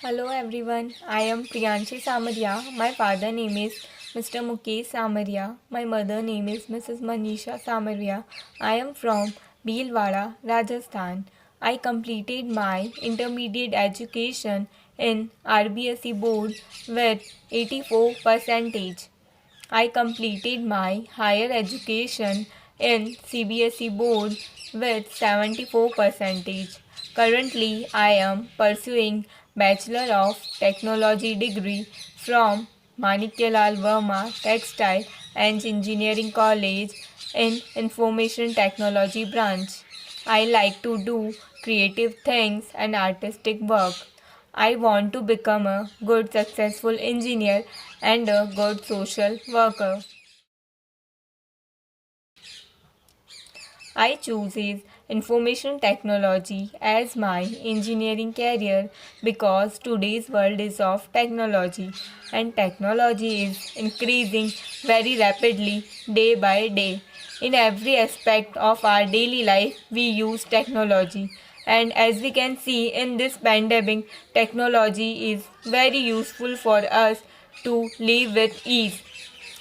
Hello everyone, I am Priyanshi Samaria. My father name is Mr. Mukesh Samaria. My mother name is Mrs. Manisha Samaria. I am from Bhilwara, Rajasthan. I completed my intermediate education in RBSE board with 84 percentage. I completed my higher education in CBSE board with 74 percentage. Currently, I am pursuing Bachelor of Technology degree from Manikyalal Verma Textile and Engineering College in Information Technology branch. I like to do creative things and artistic work. I want to become a good successful engineer and a good social worker. I chooses information technology as my engineering career because today's world is of technology and technology is increasing very rapidly day by day. In every aspect of our daily life, we use technology. And as we can see in this pandemic, technology is very useful for us to live with ease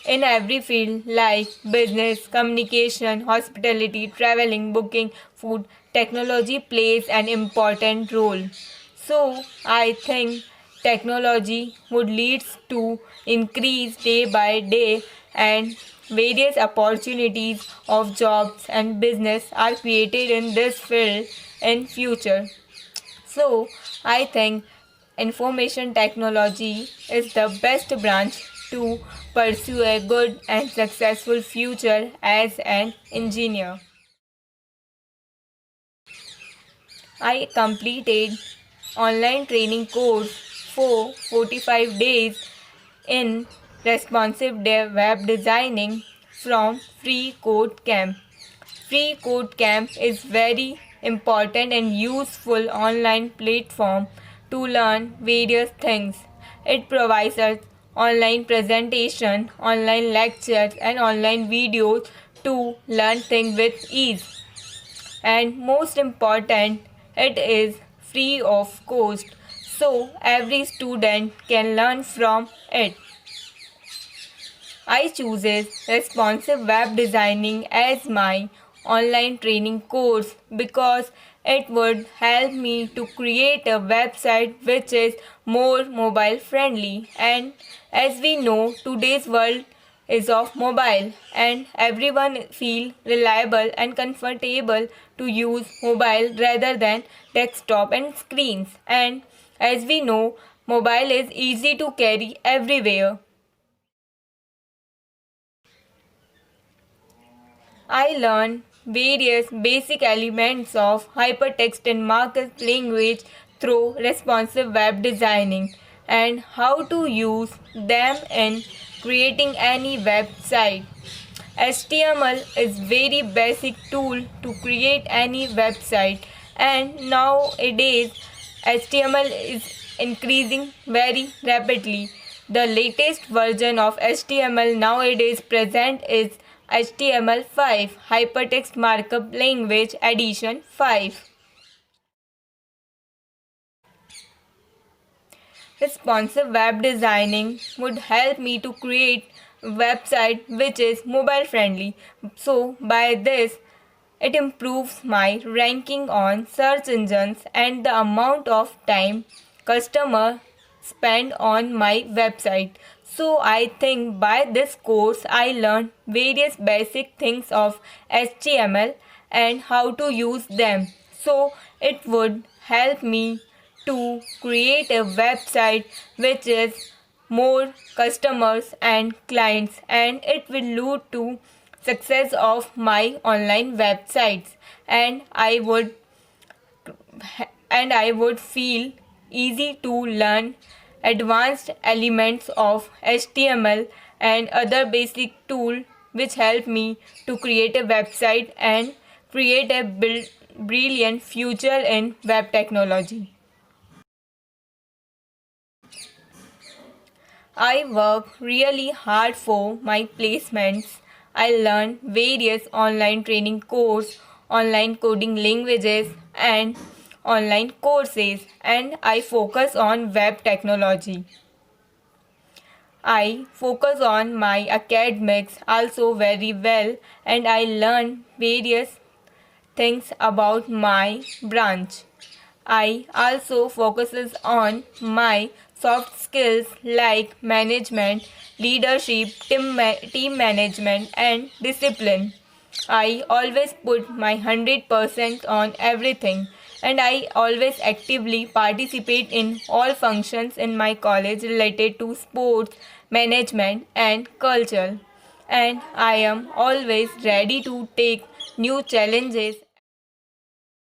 in every field like business, communication, hospitality, traveling, booking, food, technology plays an important role. So, I think technology would lead to increase day by day and various opportunities of jobs and business are created in this field in future. So, I think information technology is the best branch to pursue a good and successful future as an engineer. I completed online training course for 45 days in responsive web designing from Free Code Camp. Free Code Camp is very important and useful online platform to learn various things. It provides us online presentation, online lectures and online videos to learn things with ease. And most important, it is free of cost, so every student can learn from it. I chooses responsive web designing as my online training course because it would help me to create a website which is more mobile friendly, and as we know today's world is of mobile and everyone feel reliable and comfortable to use mobile rather than desktop and screens, and as we know mobile is easy to carry everywhere. I learned various basic elements of hypertext and Markup language through responsive web designing and how to use them in creating any website. HTML is very basic tool to create any website, and nowadays HTML is increasing very rapidly. The latest version of HTML nowadays present is HTML5 Hypertext Markup Language Edition 5. Responsive web designing would help me to create a website which is mobile friendly. So by this it improves my ranking on search engines and the amount of time customer spend on my website. So I think by this course I learned various basic things of HTML and how to use them. So it would help me to create a website which is more customers and clients, and it will lead to success of my online websites, and I would feel easy to learn advanced elements of HTML and other basic tool which help me to create a website and create a brilliant future in web technology. I work really hard for my placements. I learn various online training courses, online coding languages, and online courses, and I focus on web technology. I focus on my academics also very well, and I learn various things about my branch. I also focuses on my soft skills like management, leadership, team management and discipline. I always put my 100% on everything, and I always actively participate in all functions in my college related to sports, management and culture. And I am always ready to take new challenges